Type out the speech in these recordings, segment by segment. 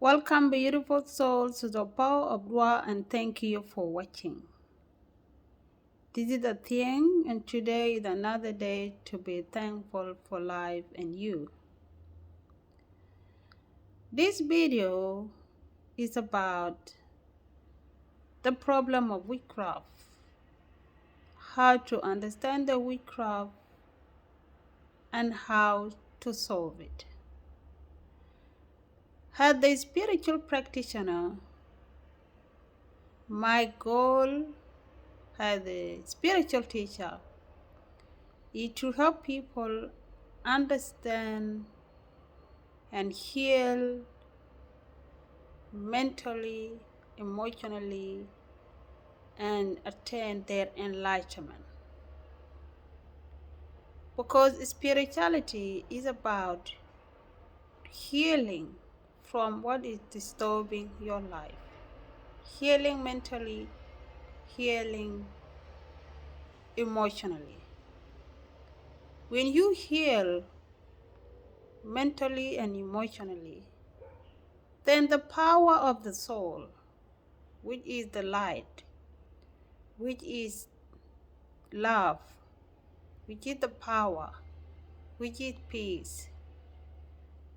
Welcome, beautiful souls, to the power of Dua, and thank you for watching. This is the thing, and today is another day to be thankful for life and you. This video is about the problem of witchcraft, how to understand the witchcraft, and how to solve it. As the spiritual practitioner, my goal as a spiritual teacher is to help people understand and heal mentally, emotionally, and attain their enlightenment. Because spirituality is about healing from what is disturbing your life. Healing mentally, healing emotionally. When you heal mentally and emotionally, then the power of the soul, which is the light, which is love, which is the power, which is peace,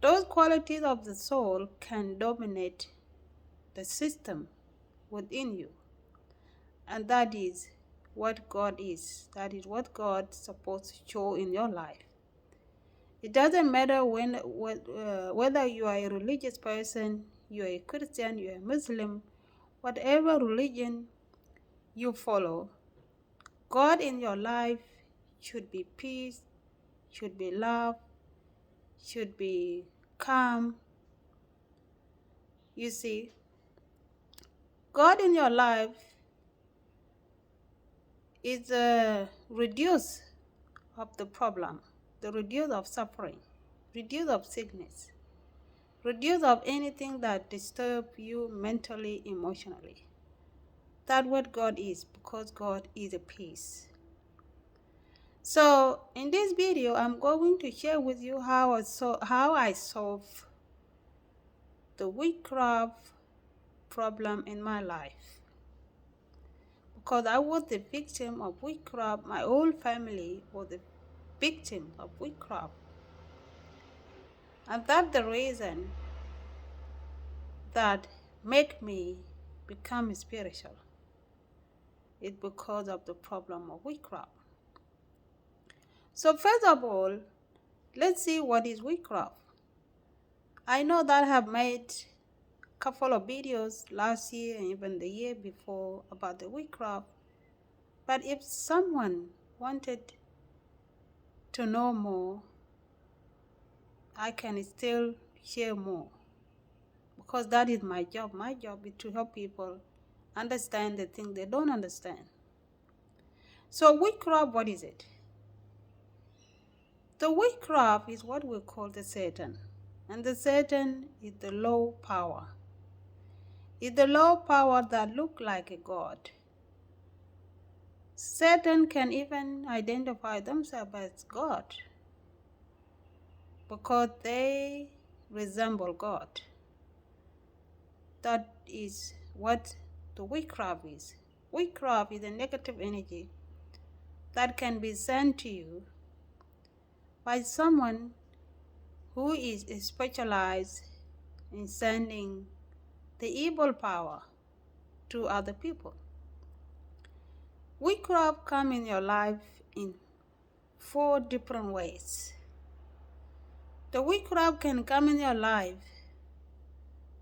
those qualities of the soul can dominate the system within you. And that is what God is. That is what God is supposed to show in your life. It doesn't matter whether you are a religious person, you are a Christian, you are a Muslim, whatever religion you follow, God in your life should be peace, should be love, should be calm. You see, God in your life is the reduce of the problem, the reduce of suffering, reduce of sickness, reduce of anything that disturb you mentally, emotionally. That's what God is, because God is a peace. So in this video, I'm going to share with you how I solve the witchcraft problem in my life. Because I was the victim of witchcraft, my whole family was the victim of witchcraft. And that's the reason that make me become spiritual. It's because of the problem of witchcraft. So first of all, let's see what is witchcraft. I know that I have made a couple of videos last year and even the year before about the witchcraft. But if someone wanted to know more, I can still share more, because that is my job. My job is to help people understand the thing they don't understand. So witchcraft, what is it? The witchcraft is what we call the Satan. And the Satan is the low power. It's the low power that look like a god. Satan can even identify themselves as God, because they resemble God. That is what the witchcraft is. Witchcraft is a negative energy that can be sent to you by someone who is specialized in sending the evil power to other people. Witchcraft come in your life in 4 different ways. The witchcraft can come in your life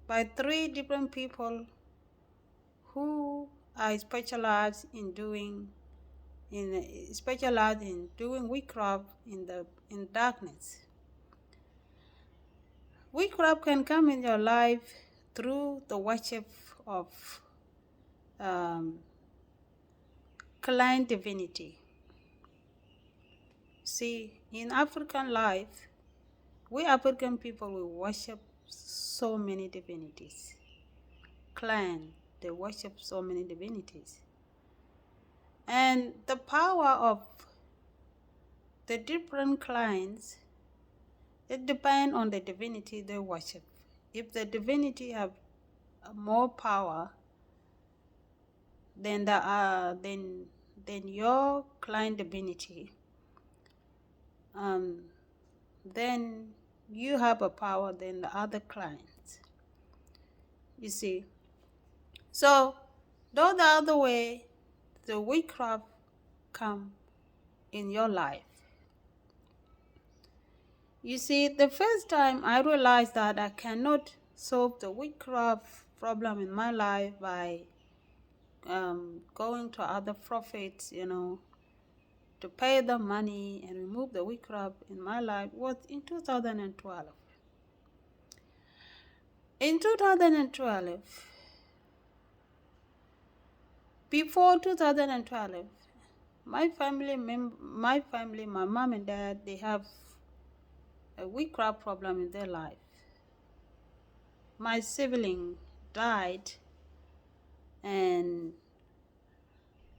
by 3 different people who are specialized in doing witchcraft in darkness. Witchcraft can come in your life through the worship of client divinity. See, in African life, we African people, we worship so many divinities. Clan, they worship so many divinities. And the power of the different clans, it depends on the divinity they worship. if the divinity have more power than than your client divinity, then you have a power than the other clients. You see, so though the other way, the witchcraft come in your life. You see, the first time I realized that I cannot solve the witchcraft problem in my life by going to other prophets, to pay them money and remove the witchcraft in my life was in 2012. In 2012, before 2012, my family, my mom and dad, they have a witchcraft problem in their life. My sibling died, and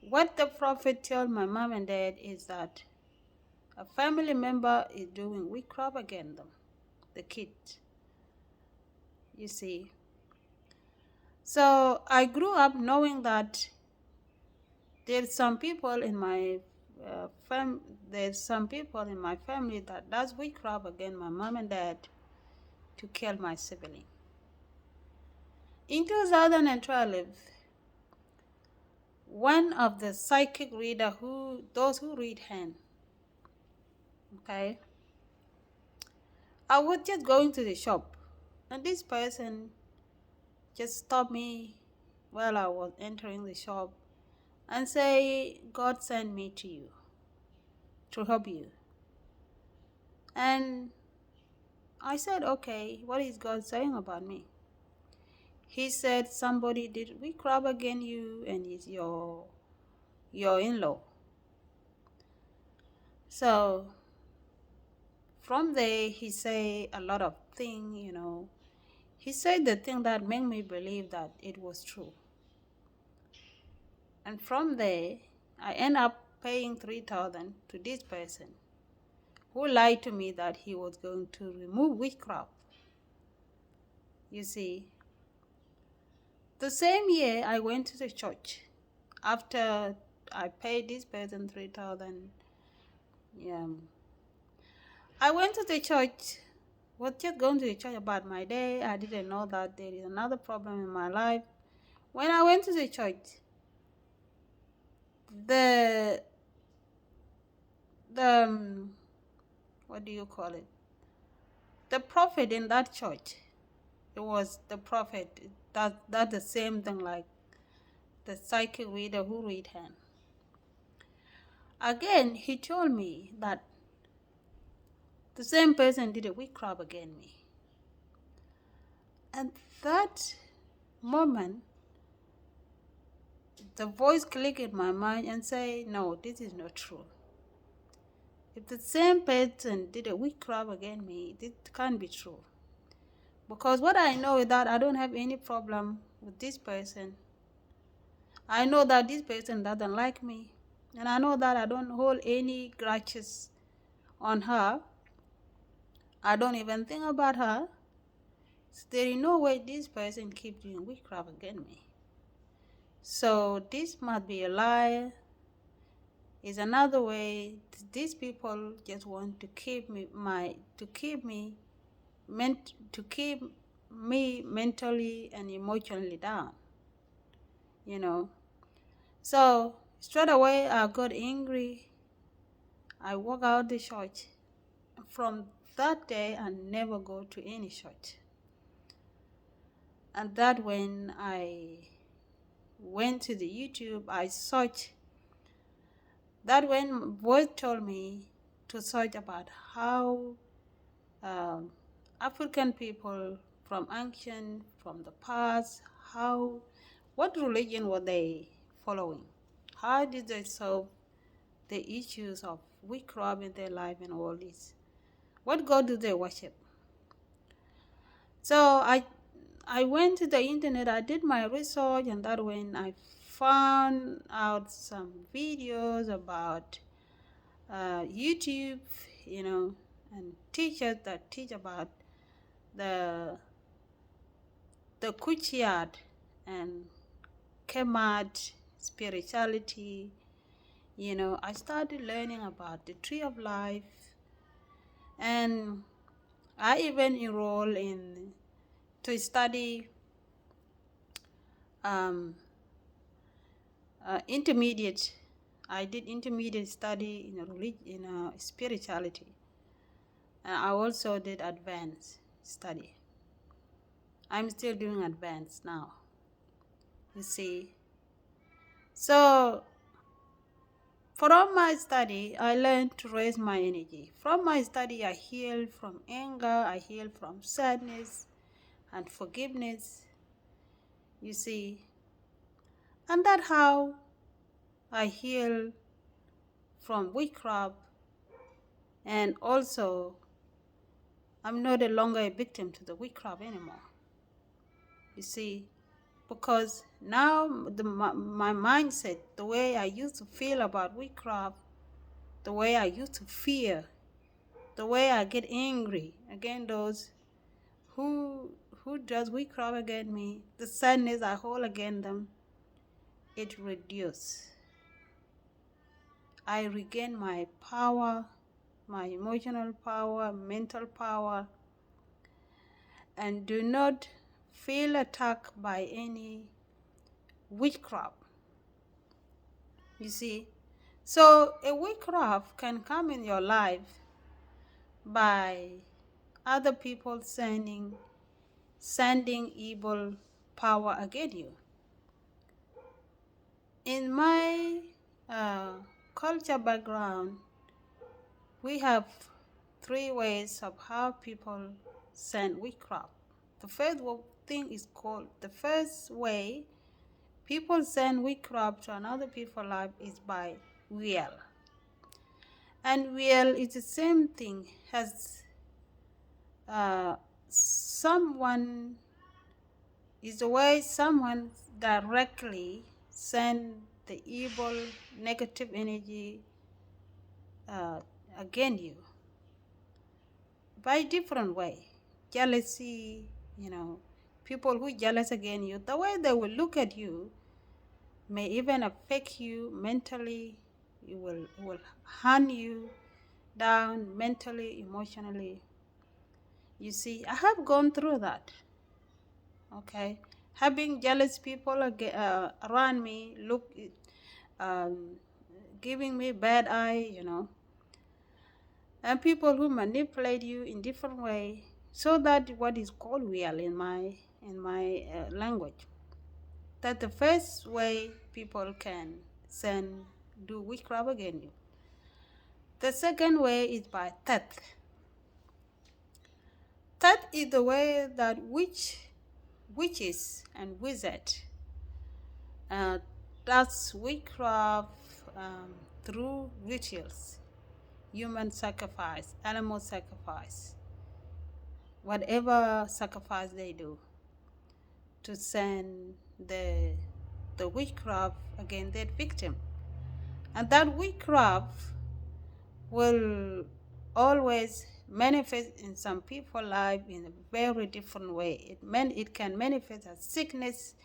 what the prophet told my mom and dad is that a family member is doing witchcraft against them, the kid. You see. So I grew up knowing that there's some people in my there's some people in my family that does witchcraft against my mom and dad to kill my sibling. In 2012, one of the psychic reader those who read hand, okay, I was just going to the shop, and this person just stopped me while I was entering the shop and say, God sent me to you to help you. And I said, okay, what is God saying about me? He said somebody did witchcraft against you and is your in-law. So from there he said a lot of things, He said the thing that made me believe that it was true. And from there I end up paying 3,000 to this person who lied to me that he was going to remove witchcraft. You see, the same year I went to the church after I paid this person 3,000. I went to the church, was just going to the church about my day. I didn't know that there is another problem in my life. When I went to the church, the what do you call it? The prophet in that church, it was the prophet. That's the same thing like the psychic reader who read hand. Again, he told me that the same person did a witchcraft against me. And that moment, the voice clicked in my mind and say, no, this is not true. If the same person did a witchcraft against me, this can't be true. Because what I know is that I don't have any problem with this person. I know that this person doesn't like me. And I know that I don't hold any grudges on her. I don't even think about her. So there is no way this person keeps doing witchcraft against me. So this must be a lie. Is another way. These people just want to keep me mentally and emotionally down. So straight away I got angry. I walked out the church. From that day I never go to any church. And that when I went to the YouTube, I searched. That when voice told me to search about how African people from ancient, from the past, what religion were they following? How did they solve the issues of witchcraft in their life and all this? What God do they worship? So I went to the internet, I did my research, and that when I found out some videos about YouTube, and teachers that teach about the the Kuchiyat and Kemat spirituality, I started learning about the tree of life, and I even enrolled to study intermediate. I did intermediate study in spirituality, and I also did advanced study. I'm still doing advanced now, you see. So from my study, I learned to raise my energy. From my study, I healed from anger, I healed from sadness and forgiveness, you see. And that's how I heal from witchcraft, and also I'm no longer a victim to the witchcraft anymore, you see, because now my mindset, the way I used to feel about witchcraft, the way I used to fear, the way I get angry against those who does witchcraft against me, the sadness I hold against them, it reduced. I regain my power, my emotional power, mental power, and do not feel attacked by any witchcraft, you see. So a witchcraft can come in your life by other people sending evil power against you. In my culture background, we have 3 ways of how people send witchcraft. The first way people send witchcraft to another people's life is by will. And will is the same thing as someone is the way someone directly send the evil, negative energy against you by different way. Jealousy, people who jealous against you, the way they will look at you may even affect you mentally. It will hunt you down mentally, emotionally. You see, I have gone through that. Okay, having jealous people around me, giving me bad eye, and people who manipulate you in different way. So that what is called will in my language. That the first way people can do witchcraft against you. The second way is by theft. Theft is the way that witches and wizards does witchcraft through rituals, human sacrifice, animal sacrifice, whatever sacrifice they do, to send the witchcraft against their victim. And that witchcraft will always manifest in some people's life in a very different way. It can manifest as sickness,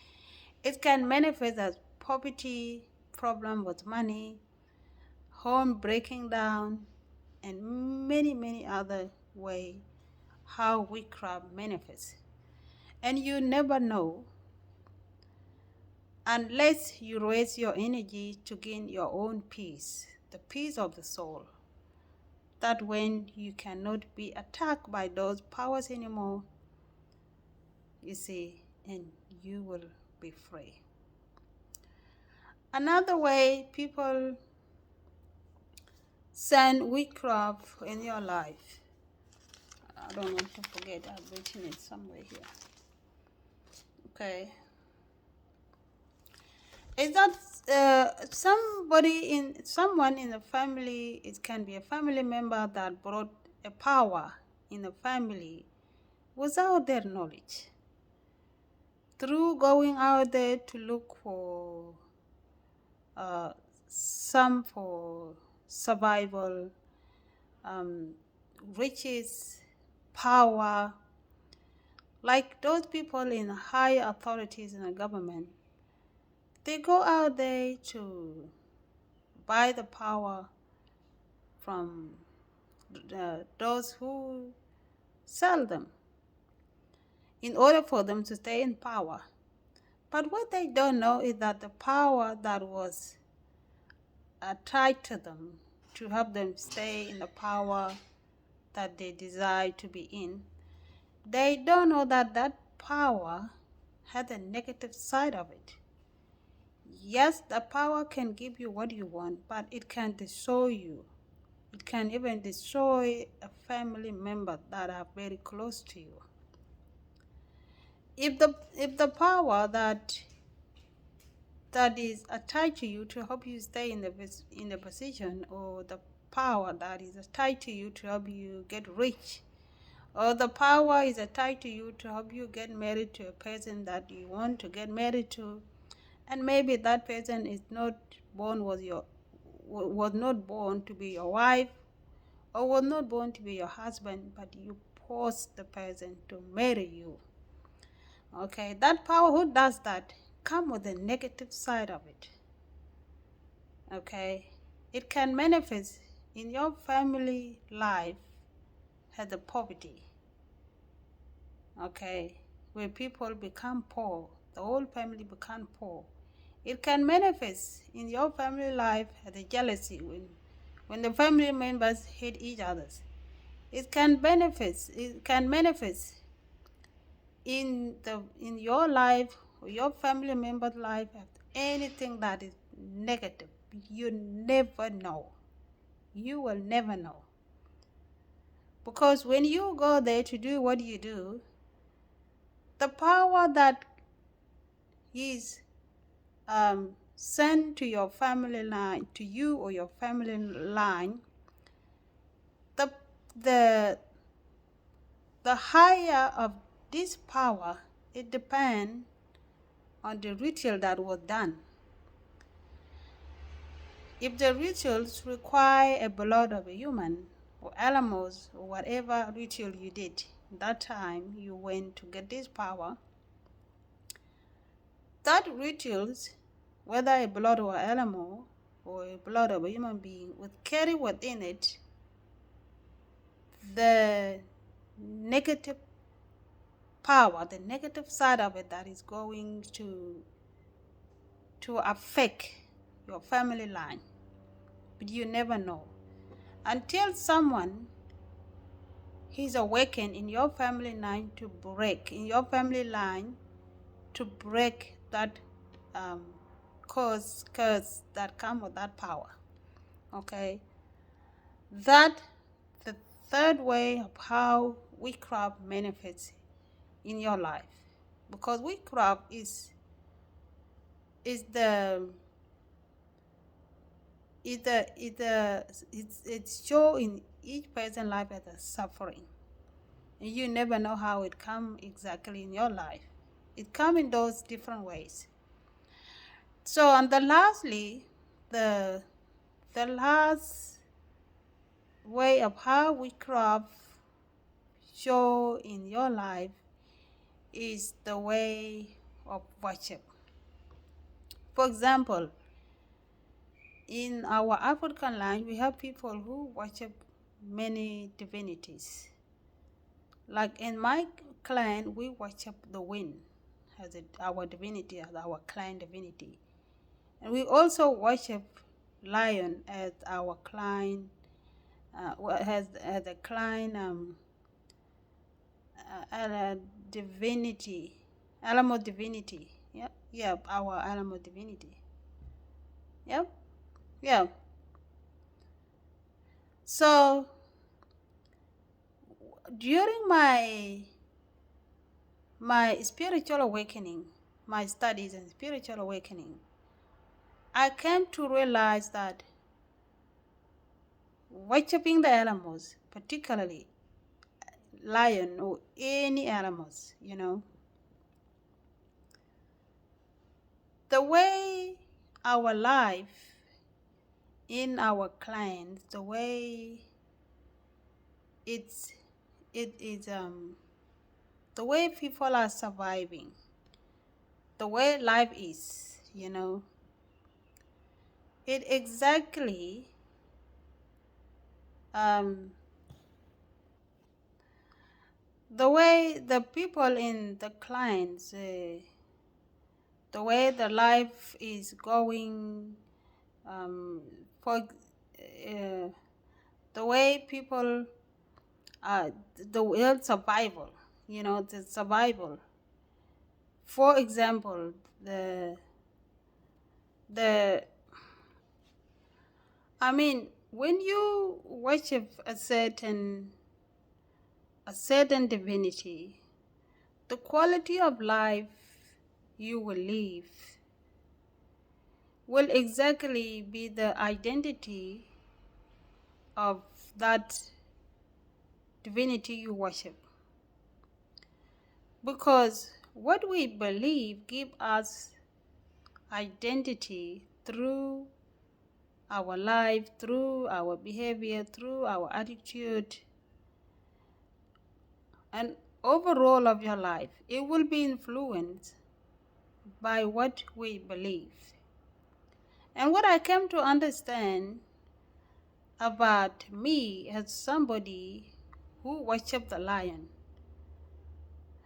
it can manifest as poverty, problem with money, home breaking down, and many, many other ways how witchcraft manifests. And you never know unless you raise your energy to gain your own peace, the peace of the soul. That when you cannot be attacked by those powers anymore, you see, and you will be free. Another way people send witchcraft in your life, I don't want to forget, I've written it somewhere here. Okay. Is that someone in the family, it can be a family member that brought a power in the family without their knowledge. Through going out there to look for some for survival, riches, power, Like those people in high authorities in the government, they go out there to buy the power from those who sell them in order for them to stay in power. But what they don't know is that the power that was tied to them to help them stay in the power that they desire to be in, they don't know that that power has a negative side of it. Yes, the power can give you what you want, but it can destroy you. It can even destroy a family member that are very close to you. If the power that is attached to you to help you stay in the position, or the power that is attached to you to help you get rich, or the power is attached to you to help you get married to a person that you want to get married to, and maybe that person is not born was not born to be your wife, or was not born to be your husband, but you force the person to marry you. Okay, that power, who does that, come with the negative side of it. Okay, it can manifest in your family life as a poverty. Okay, where people become poor, the whole family become poor. It can manifest in your family life as a jealousy when the family members hate each other. It can manifest in your life or your family member's life as anything that is negative. You never know. You will never know. Because when you go there to do what you do, the power that is sent to your family line, to you or your family line, the higher of this power, it depends on the ritual that was done. If the rituals require a blood of a human or animals or whatever ritual you did, that time you went to get this power, that rituals, whether a blood or animal or a blood of a human being, would carry within it the negative power, the negative side of it that is going to affect your family line. But you never know. Until someone is awakened in your family line to break, that curse that come with that power. Okay? That the third way of how witchcraft manifests in your life. Because witchcraft is it's show in each person's life as a suffering. And you never know how it come exactly in your life. It come in those different ways. So, and lastly, the last way of how witchcraft show in your life is the way of worship. For example, in our African land, we have people who worship many divinities. Like in my clan, we worship the wind as our divinity, as our clan divinity. And we also worship lion as our clan, as a clan divinity, animal divinity. Yep, our animal divinity. Yep, yeah. So during my spiritual awakening, my studies and spiritual awakening, I came to realize that worshiping the animals, particularly lion or any animals, the way our life in our clans, the way it is the way people are surviving, the way life is, it exactly the way the people in the clients, the way the life is going, for the way people, the real survival, the survival. For example, the when you worship a certain divinity, the quality of life you will live will exactly be the identity of that divinity you worship. Because what we believe gives us identity through our life, through our behavior, through our attitude, and overall of your life. It will be influenced by what we believe. And what I came to understand about me as somebody who worshipped the lion,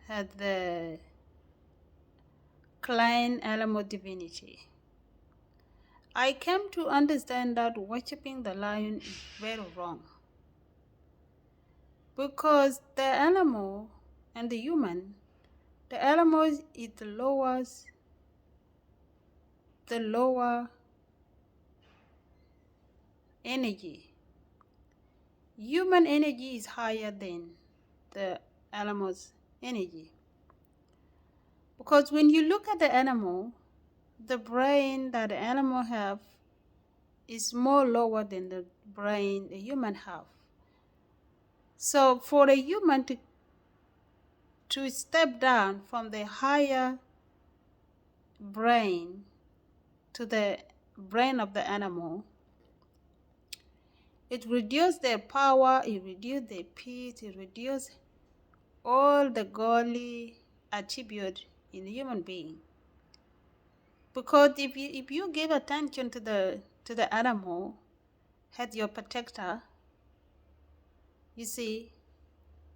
had the client animal divinity, I came to understand that worshipping the lion is very wrong. Because the animal and the human, the animal is the lower energy. Human energy is higher than the animal's energy. Because when you look at the animal, the brain that the animal have is more lower than the brain the human have. So for a human to step down from the higher brain to the brain of the animal, it reduces their power, it reduces their peace, it reduces all the godly attribute in a human being. Because if you give attention to the animal as your protector, you see,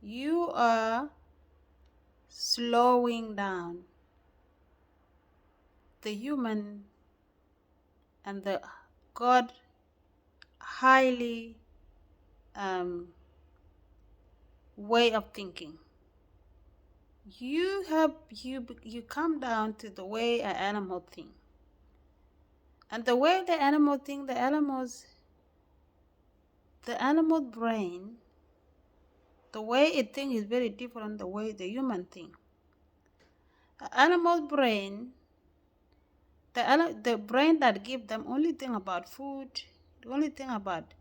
you are slowing down the human and the God highly way of thinking. You come down to the way an animal think, and the way the animal think, the animal brain, the way it thinks is very different the way the human think. The animal brain, the brain that give them only thing about food, the only thing about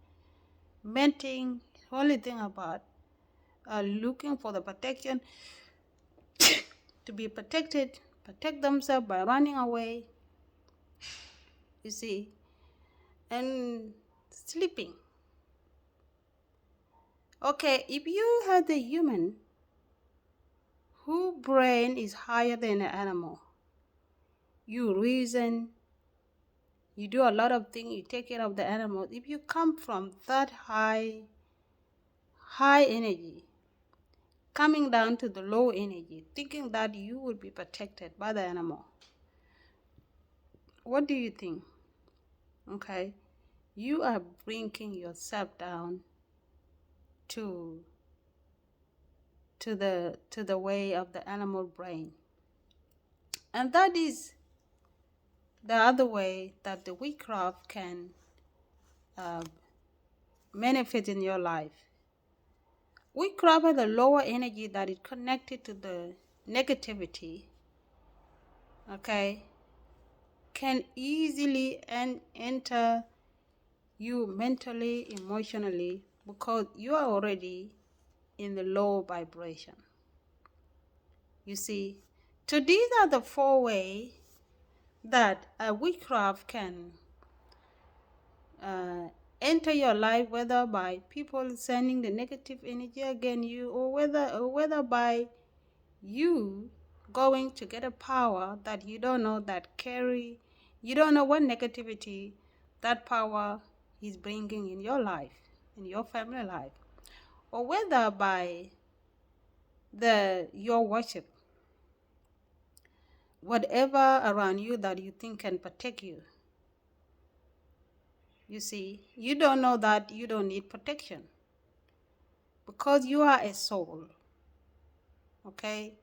mating, the only thing about looking for the protection, to be protected, protect themselves by running away, you see, and sleeping. Okay, if you had a human whose brain is higher than an animal, you reason, you do a lot of things, you take care of the animal. If you come from that high energy, coming down to the low energy, thinking that you will be protected by the animal, what do you think? Okay, you are bringing yourself down to the way of the animal brain. And that is the other way that the witchcraft can manifest in your life. Witchcraft has a lower energy that is connected to the negativity, okay, can easily enter you mentally, emotionally, because you are already in the low vibration. You see, so these are the 4 ways that a witchcraft can enter your life, whether by people sending the negative energy against you, or whether by you going to get a power that you don't know you don't know what negativity that power is bringing in your life, in your family life, or whether by your worship, whatever around you that you think can protect you. You see, you don't know that you don't need protection because you are a soul, okay?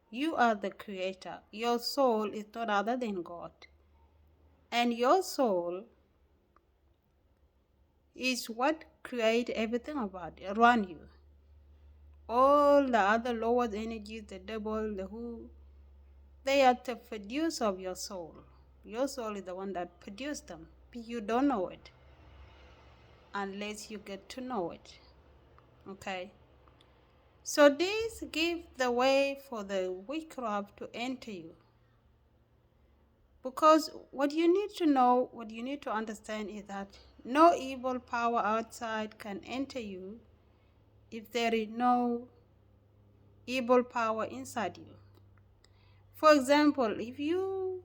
You are the creator. Your soul is not other than God. And your soul is what creates everything around you. All the other lower energies, the devil, the who, they are the producer of your soul. Your soul is the one that produced them. You don't know it unless you get to know it. Okay? So this gives the way for the witchcraft to enter you. Because what you need to know, what you need to understand is that no evil power outside can enter you if there is no evil power inside you. For example, if you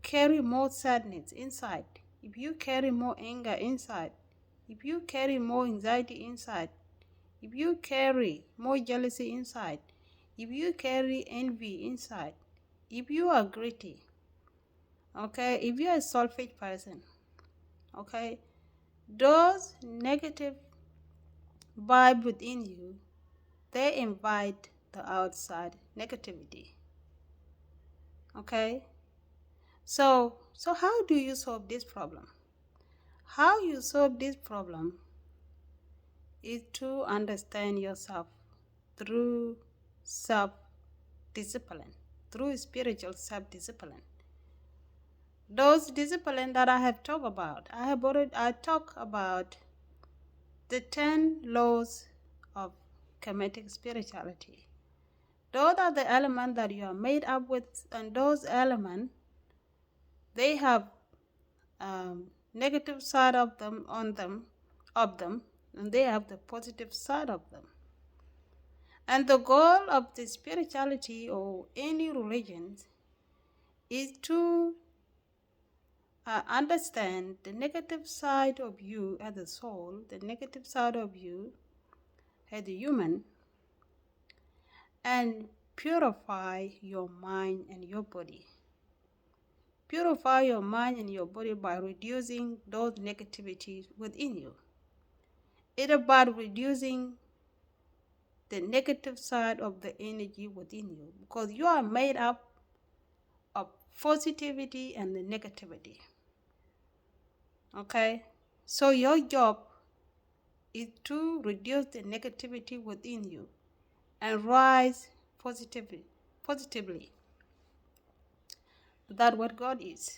carry more sadness inside, if you carry more anger inside, if you carry more anxiety inside, if you carry more jealousy inside, if you carry envy inside, if you are greedy, okay, if you are a selfish person, okay, those negative vibe within you, they invite the outside negativity. Okay? So how do you solve this problem? How you solve this problem is to understand yourself through self-discipline, through spiritual self-discipline. Those discipline that I have talked about, I talk about the 10 laws of Kemetic spirituality. Those are the elements that you are made up with, and those elements, they have negative side of them, and they have the positive side of them. And the goal of the spirituality or any religion is to understand the negative side of you as a soul, the negative side of you as a human, and purify your mind and your body. Purify your mind and your body by reducing those negativities within you. It's about reducing the negative side of the energy within you, because you are made up of positivity and the negativity. Okay? So your job is to reduce the negativity within you and rise positively. That's what God is.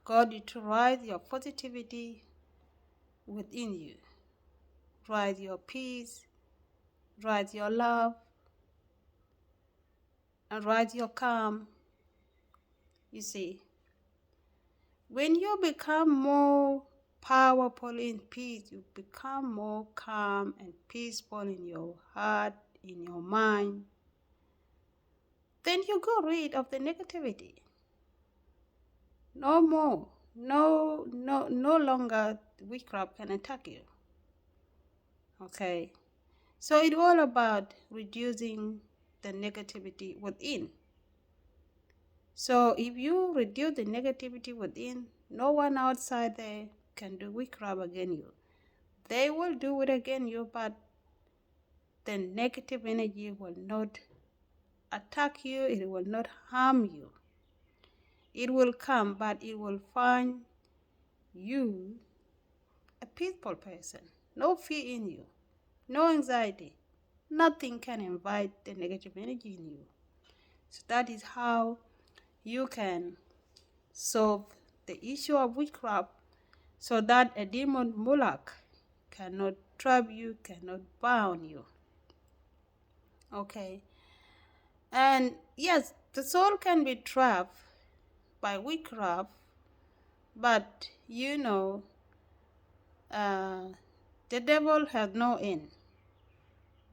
God is to rise your positivity within you. Rise your peace, rise your love, and rise your calm. You see, when you become more powerful in peace, you become more calm and peaceful in your heart, in your mind, then you go rid of the negativity. No more. No longer witchcraft can attack you. Okay? So it's all about reducing the negativity within. So if you reduce the negativity within, no one outside there can do witchcraft against you. They will do it against you, but the negative energy will not attack you, it will not harm you. It will come, but it will find you a peaceful person. No fear in you, no anxiety. Nothing can invite the negative energy in you. So that is how you can solve the issue of witchcraft, so that a demon mulak cannot trap you, cannot bound you. Okay. And yes, the soul can be trapped by witchcraft, but the devil has no end.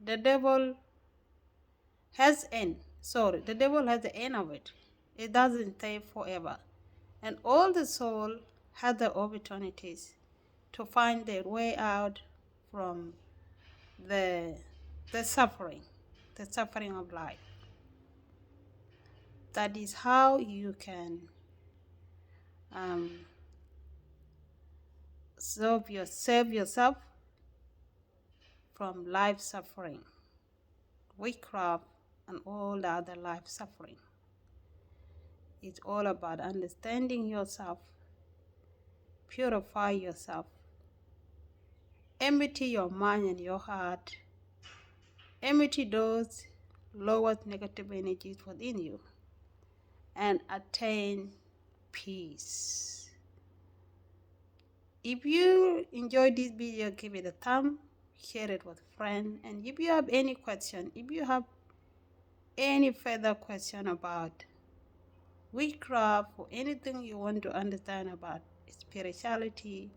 The devil has end. Sorry, the devil has the end of it. It doesn't stay forever. And all the soul has the opportunities to find their way out from the suffering, the suffering of life. That is how you can save yourself from life suffering, witchcraft, and all the other life suffering. It's all about understanding yourself, purify yourself, empty your mind and your heart, empty those lowest negative energies within you, and attain peace. If you enjoyed this video, give it a thumb, share it with a friend, and if you have any question, if you have any further question about witchcraft or anything you want to understand about spirituality,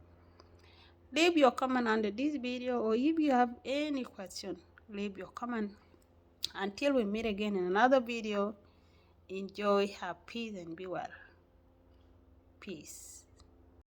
leave your comment under this video, or if you have any question, leave your comment. Until we meet again in another video, enjoy, have peace, and be well. Peace.